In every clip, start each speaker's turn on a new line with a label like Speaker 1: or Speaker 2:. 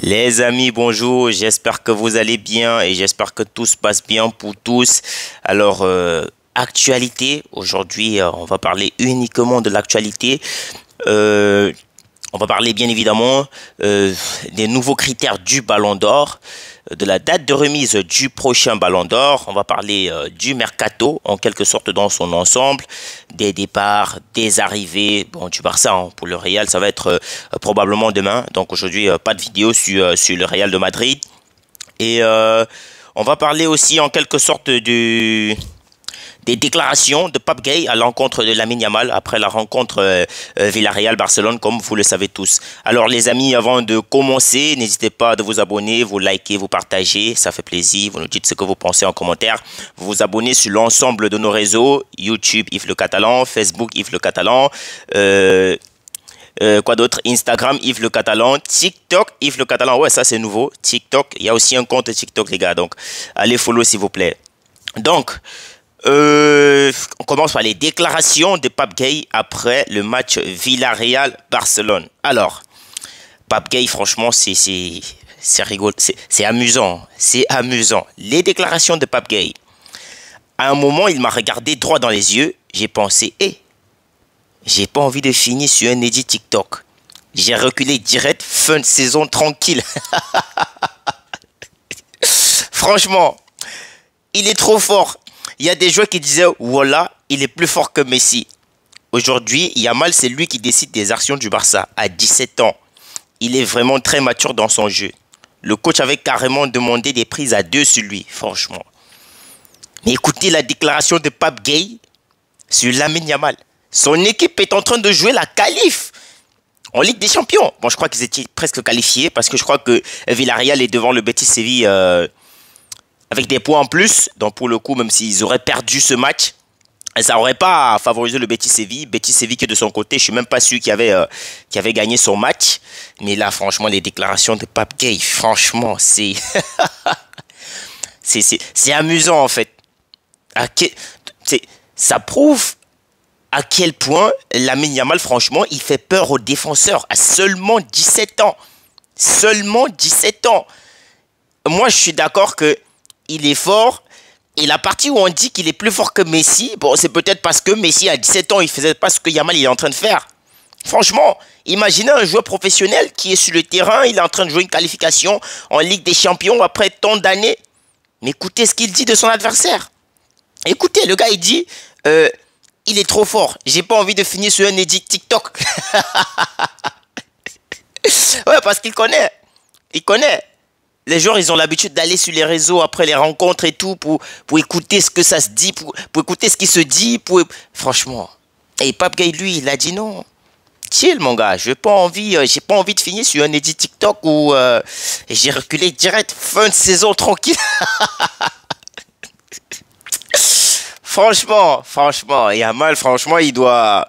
Speaker 1: Les amis, bonjour, j'espère que vous allez bien et j'espère que tout se passe bien pour tous. Alors, actualité, aujourd'hui, on va parler uniquement de l'actualité. Euh, on va parler bien évidemment des nouveaux critères du Ballon d'Or, de la date de remise du prochain Ballon d'Or. On va parler du mercato en quelque sorte dans son ensemble, des départs, des arrivées, bon du Barça hein, pour le Real, ça va être probablement demain. Donc aujourd'hui pas de vidéo sur le Real de Madrid et on va parler aussi en quelque sorte des déclarations de Pape Gueye à l'encontre de Lamine Yamal après la rencontre Villarreal-Barcelone, comme vous le savez tous. Alors les amis, avant de commencer, n'hésitez pas à vous abonner, vous liker, vous partager, ça fait plaisir. Vous nous dites ce que vous pensez en commentaire. Vous vous abonnez sur l'ensemble de nos réseaux, YouTube Yves Le Catalan, Facebook Yves Le Catalan, quoi d'autre? Instagram Yves Le Catalan, TikTok Yves Le Catalan, ouais ça c'est nouveau, TikTok, il y a aussi un compte TikTok les gars, donc allez follow s'il vous plaît. Donc, on commence par les déclarations de Pape Gueye après le match Villarreal-Barcelone. Alors, Pape Gueye, franchement, c'est rigolo, c'est amusant, c'est amusant. Les déclarations de Pape Gueye. À un moment, il m'a regardé droit dans les yeux. J'ai pensé, j'ai pas envie de finir sur un edit TikTok. J'ai reculé direct, fin de saison tranquille. Franchement, il est trop fort. Il y a des joueurs qui disaient, voilà, il est plus fort que Messi. Aujourd'hui, Yamal, c'est lui qui décide des actions du Barça à 17 ans. Il est vraiment très mature dans son jeu. Le coach avait carrément demandé des prises à deux sur lui, franchement. Mais écoutez la déclaration de Pape Gueye sur Lamine Yamal. Son équipe est en train de jouer la qualif en Ligue des Champions. Bon, je crois qu'ils étaient presque qualifiés parce que je crois que Villarreal est devant le Betis Séville avec des points en plus. Donc pour le coup, même s'ils auraient perdu ce match, ça n'aurait pas favorisé le Betis Séville. Betis Séville que de son côté, je ne suis même pas sûr qu'il avait gagné son match. Mais là, franchement, les déclarations de Pape Gueye, franchement, c'est c'est amusant en fait. Ça prouve à quel point Lamine Yamal, franchement, il fait peur aux défenseurs à seulement 17 ans. Seulement 17 ans. Moi, je suis d'accord que il est fort. Et la partie où on dit qu'il est plus fort que Messi, bon, c'est peut-être parce que Messi, à 17 ans, il faisait pas ce que Yamal il est en train de faire. Franchement, imaginez un joueur professionnel qui est sur le terrain, il est en train de jouer une qualification en Ligue des Champions après tant d'années. Mais écoutez ce qu'il dit de son adversaire. Écoutez, le gars, il dit, il est trop fort. J'ai pas envie de finir sur un edit TikTok. Ouais, parce qu'il connaît. Il connaît. Les joueurs, ils ont l'habitude d'aller sur les réseaux après les rencontres et tout pour écouter ce que ça se dit, pour écouter ce qui se dit. Franchement. Et Pape Gueye, lui, il a dit non. Chill, mon gars. J'ai pas envie de finir sur un edit TikTok où j'ai reculé direct. Fin de saison tranquille. Franchement, Yamal, franchement, il doit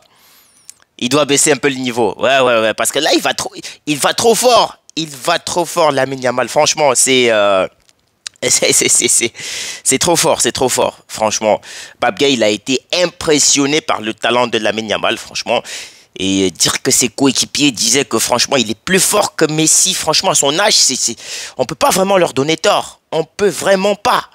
Speaker 1: baisser un peu le niveau. Ouais, parce que là, il va trop fort. Il va trop fort, Lamine Yamal. Franchement, c'est trop fort, c'est trop fort. Franchement, Pape Gueye, il a été impressionné par le talent de Lamine Yamal, franchement. Et dire que ses coéquipiers disaient que franchement, il est plus fort que Messi. Franchement, à son âge, on peut pas vraiment leur donner tort. On peut vraiment pas.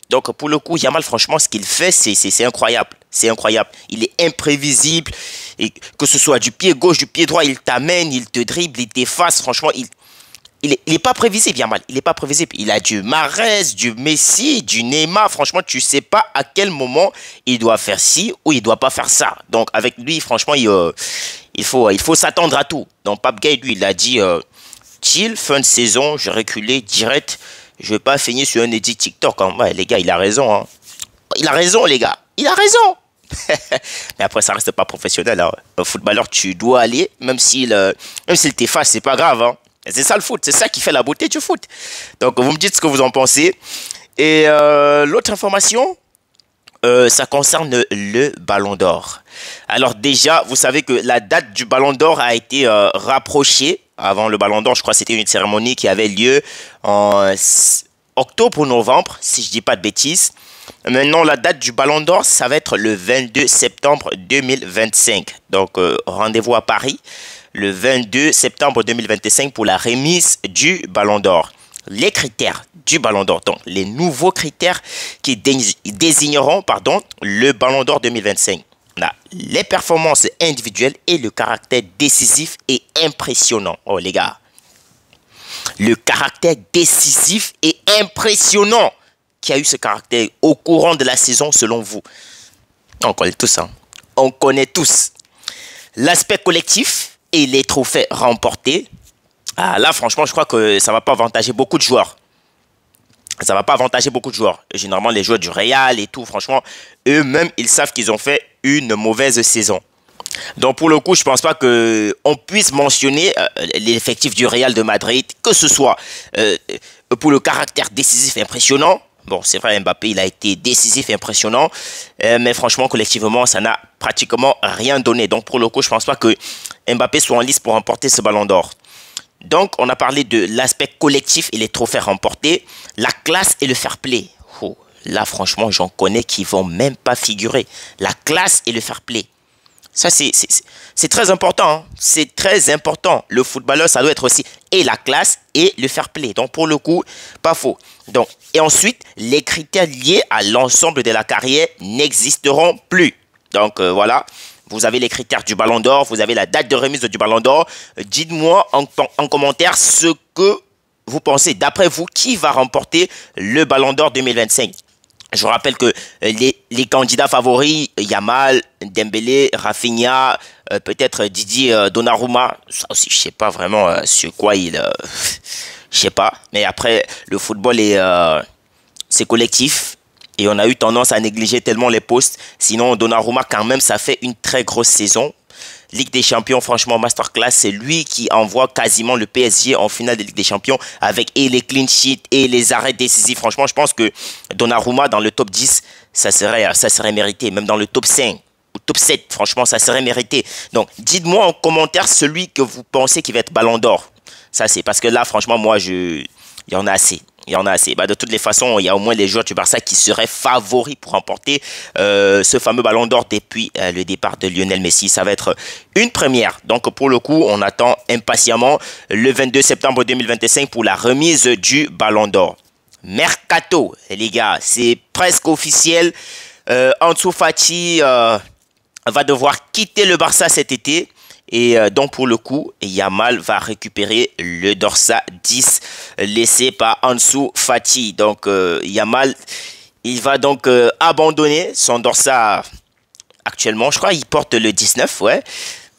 Speaker 1: Donc, pour le coup, Yamal, franchement, ce qu'il fait, c'est incroyable. C'est incroyable. Il est imprévisible. Et que ce soit du pied gauche, du pied droit, il t'amène, il te dribble, il t'efface. Franchement, il est pas prévisible, Yamal. Il est pas prévisible. Il a du Mahrez, du Messi, du Neymar. Franchement, tu sais pas à quel moment il doit faire ci ou il doit pas faire ça. Donc, avec lui, franchement, il faut s'attendre à tout. Donc, Pape Gueye, lui, il a dit chill, fin de saison, je reculé direct. Je vais pas finir sur un edit TikTok. Hein. Ouais, les gars, il a raison. Hein. Il a raison, les gars. Il a raison. Mais après, ça reste pas professionnel. Hein. Un footballeur, tu dois aller, même s'il t'efface, c'est pas grave. Hein. C'est ça le foot. C'est ça qui fait la beauté du foot. Donc, vous me dites ce que vous en pensez. Et l'autre information, ça concerne le Ballon d'Or. Alors déjà, vous savez que la date du Ballon d'Or a été rapprochée. Avant le Ballon d'Or, je crois que c'était une cérémonie qui avait lieu en octobre ou novembre, si je ne dis pas de bêtises. Maintenant, la date du Ballon d'Or, ça va être le 22 septembre 2025. Donc, rendez-vous à Paris. le 22 septembre 2025 pour la remise du Ballon d'Or. Les critères du Ballon d'Or, donc les nouveaux critères qui désigneront le Ballon d'Or 2025. On a les performances individuelles et le caractère décisif et impressionnant. Oh les gars, le caractère décisif et impressionnant qui a eu ce caractère au courant de la saison selon vous. On connaît tous, hein. On connaît tous. L'aspect collectif et les trophées remportés. Ah là, franchement, je crois que ça ne va pas avantager beaucoup de joueurs. Ça ne va pas avantager beaucoup de joueurs. Généralement, les joueurs du Real et tout, franchement, eux-mêmes, ils savent qu'ils ont fait une mauvaise saison. Donc, pour le coup, je ne pense pas qu'on puisse mentionner l'effectif du Real de Madrid, que ce soit pour le caractère décisif et impressionnant. Bon, c'est vrai, Mbappé, il a été décisif et impressionnant, mais franchement, collectivement, ça n'a pratiquement rien donné. Donc, pour le coup, je ne pense pas que Mbappé soit en lice pour remporter ce Ballon d'Or. Donc, on a parlé de l'aspect collectif et les trophées remportés, la classe et le fair play. Oh, là, franchement, j'en connais qui ne vont même pas figurer. La classe et le fair play. Ça, c'est très important. Hein. C'est très important. Le footballeur, ça doit être aussi et la classe et le fair play. Donc, pour le coup, pas faux. Donc, et ensuite, les critères liés à l'ensemble de la carrière n'existeront plus. Donc, voilà. Vous avez les critères du Ballon d'Or, vous avez la date de remise du Ballon d'Or. Dites-moi en commentaire ce que vous pensez. D'après vous, qui va remporter le Ballon d'Or 2025? Je vous rappelle que les candidats favoris, Yamal, Dembélé, Rafinha, peut-être Didier Donnarumma. Ça aussi, je ne sais pas vraiment sur quoi il... je sais pas. Mais après, le football, c'est collectif. Et on a eu tendance à négliger tellement les postes. Sinon, Donnarumma, quand même, ça fait une très grosse saison. Ligue des Champions, franchement, masterclass. C'est lui qui envoie quasiment le PSG en finale de Ligue des Champions avec et les clean sheets et les arrêts décisifs. Franchement, je pense que Donnarumma, dans le top 10, ça serait mérité. Même dans le top 5 ou top 7, franchement, ça serait mérité. Donc, dites-moi en commentaire celui que vous pensez qui va être Ballon d'Or. Ça, c'est parce que là, franchement, moi, il y en a assez. Il y en a assez. Bah, de toutes les façons, il y a au moins les joueurs du Barça qui seraient favoris pour remporter ce fameux Ballon d'Or depuis le départ de Lionel Messi. Ça va être une première. Donc, pour le coup, on attend impatiemment le 22 septembre 2025 pour la remise du Ballon d'Or. Mercato, les gars, c'est presque officiel. Ansu Fati va devoir quitter le Barça cet été. Et donc, pour le coup, Yamal va récupérer le dorsal 10 laissé par Ansu Fati. Donc, Yamal, il va donc abandonner son dorsal actuellement. Je crois qu'il porte le 19, ouais.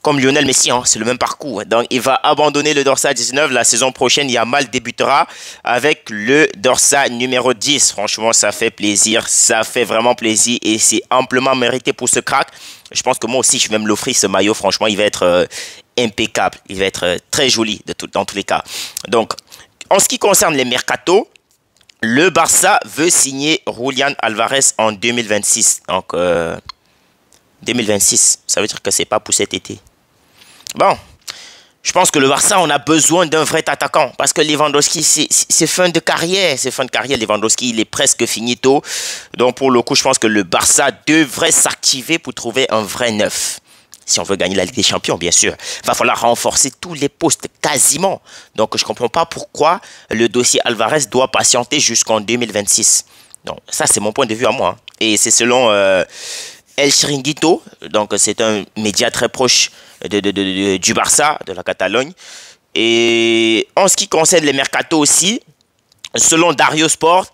Speaker 1: Comme Lionel Messi, hein, c'est le même parcours. Donc, il va abandonner le dorsal 19. La saison prochaine, Yamal débutera avec le dorsal numéro 10. Franchement, ça fait plaisir. Ça fait vraiment plaisir. Et c'est amplement mérité pour ce crack. Je pense que moi aussi, je vais me l'offrir, ce maillot. Franchement, il va être impeccable. Il va être très joli dans tous les cas. Donc, en ce qui concerne les mercatos, le Barça veut signer Julián Alvarez en 2026. Donc, 2026, ça veut dire que c'est pas pour cet été. Bon, je pense que le Barça, on a besoin d'un vrai attaquant. Parce que Lewandowski, c'est fin de carrière. C'est fin de carrière. Lewandowski, il est presque finito. Donc, pour le coup, je pense que le Barça devrait s'activer pour trouver un vrai neuf. Si on veut gagner la Ligue des Champions, bien sûr. Il va falloir renforcer tous les postes, quasiment. Donc, je ne comprends pas pourquoi le dossier Alvarez doit patienter jusqu'en 2026. Donc, ça, c'est mon point de vue à moi. Et c'est selon El Chiringuito. Donc, c'est un média très proche du Barça, de la Catalogne. Et en ce qui concerne les mercatos aussi, selon Dario Sport,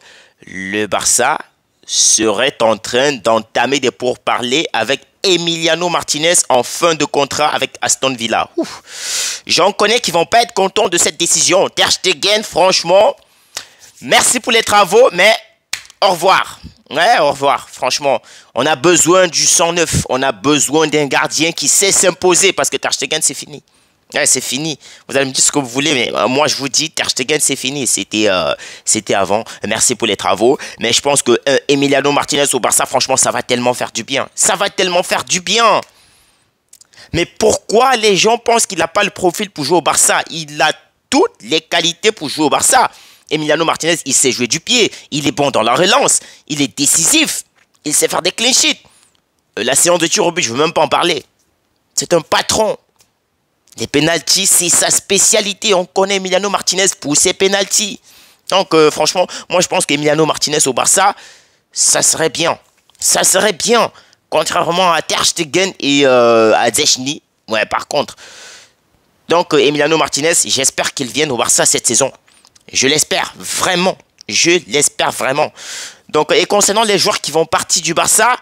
Speaker 1: le Barça serait en train d'entamer des pourparlers avec Emiliano Martinez en fin de contrat avec Aston Villa. J'en connais qui vont pas être contents de cette décision. Ter Stegen, franchement, merci pour les travaux, mais au revoir. Ouais, au revoir. Franchement, on a besoin du 109. On a besoin d'un gardien qui sait s'imposer parce que Ter Stegen, c'est fini. Ouais, c'est fini. Vous allez me dire ce que vous voulez, mais moi, je vous dis, Ter Stegen, c'est fini. C'était avant. Merci pour les travaux. Mais je pense que Emiliano Martinez au Barça, franchement, ça va tellement faire du bien. Ça va tellement faire du bien. Mais pourquoi les gens pensent qu'il n'a pas le profil pour jouer au Barça? Il a toutes les qualités pour jouer au Barça. Emiliano Martinez, il sait jouer du pied. Il est bon dans la relance. Il est décisif. Il sait faire des clean sheets. La séance de tir au but, je ne veux même pas en parler. C'est un patron. Les pénaltys, c'est sa spécialité. On connaît Emiliano Martinez pour ses pénaltys. Donc, franchement, moi, je pense qu'Emiliano Martinez au Barça, ça serait bien. Ça serait bien. Contrairement à Ter Stegen et à Szczęsny. Ouais, par contre. Donc, Emiliano Martinez, j'espère qu'il vienne au Barça cette saison. Je l'espère vraiment. Je l'espère vraiment. Donc, et concernant les joueurs qui vont partir du Barça,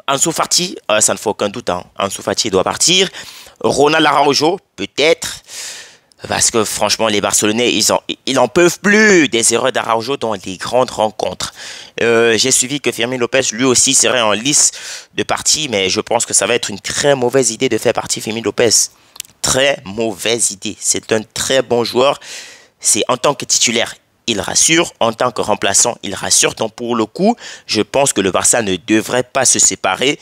Speaker 1: Ansu Fati, ça ne fait aucun doute. Hein. Ansu Fati doit partir. Ronald Araujo, peut-être. Parce que franchement, les Barcelonais, ils en peuvent plus des erreurs d'Araujo dans les grandes rencontres. J'ai suivi que Fermin Lopez, lui aussi, serait en lice de partie. Mais je pense que ça va être une très mauvaise idée de faire partir Fermin Lopez. Très mauvaise idée. C'est un très bon joueur. C'est en tant que titulaire, il rassure. En tant que remplaçant, il rassure. Donc pour le coup, je pense que le Barça ne devrait pas se séparer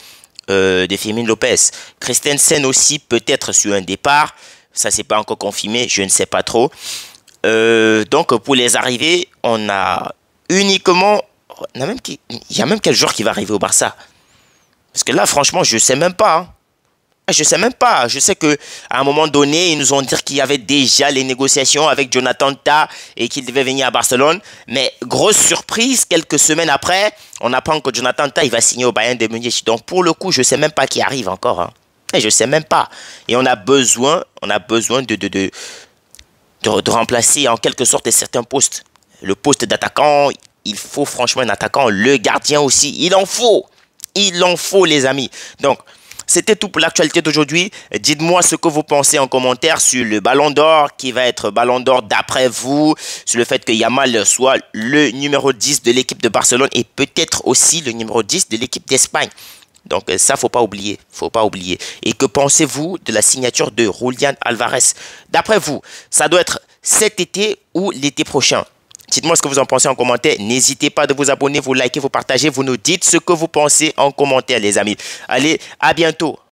Speaker 1: de Fermin Lopez. Christensen aussi peut-être sur un départ. Ça, c'est pas encore confirmé. Je ne sais pas trop. Donc pour les arrivées, on a uniquement... Il y a même quel joueur qui va arriver au Barça? Parce que là, franchement, je ne sais même pas. Hein. Je sais même pas. Je sais qu'à un moment donné, ils nous ont dit qu'il y avait déjà les négociations avec Jonathan Tah et qu'il devait venir à Barcelone. Mais grosse surprise, quelques semaines après, on apprend que Jonathan Tah, il va signer au Bayern de Munich. Donc pour le coup, je sais même pas qui arrive encore. Hein. Et je sais même pas. Et on a besoin de remplacer en quelque sorte certains postes. Le poste d'attaquant, il faut franchement un attaquant. Le gardien aussi, il en faut. Il en faut, les amis. Donc, c'était tout pour l'actualité d'aujourd'hui. Dites-moi ce que vous pensez en commentaire sur le Ballon d'Or, qui va être Ballon d'Or d'après vous, sur le fait que Yamal soit le numéro 10 de l'équipe de Barcelone et peut-être aussi le numéro 10 de l'équipe d'Espagne. Donc ça, faut pas oublier. Et que pensez-vous de la signature de Julián Álvarez? D'après vous, ça doit être cet été ou l'été prochain? Dites-moi ce que vous en pensez en commentaire. N'hésitez pas de vous abonner, vous likez, vous partagez, vous nous dites ce que vous pensez en commentaire, les amis. Allez, à bientôt.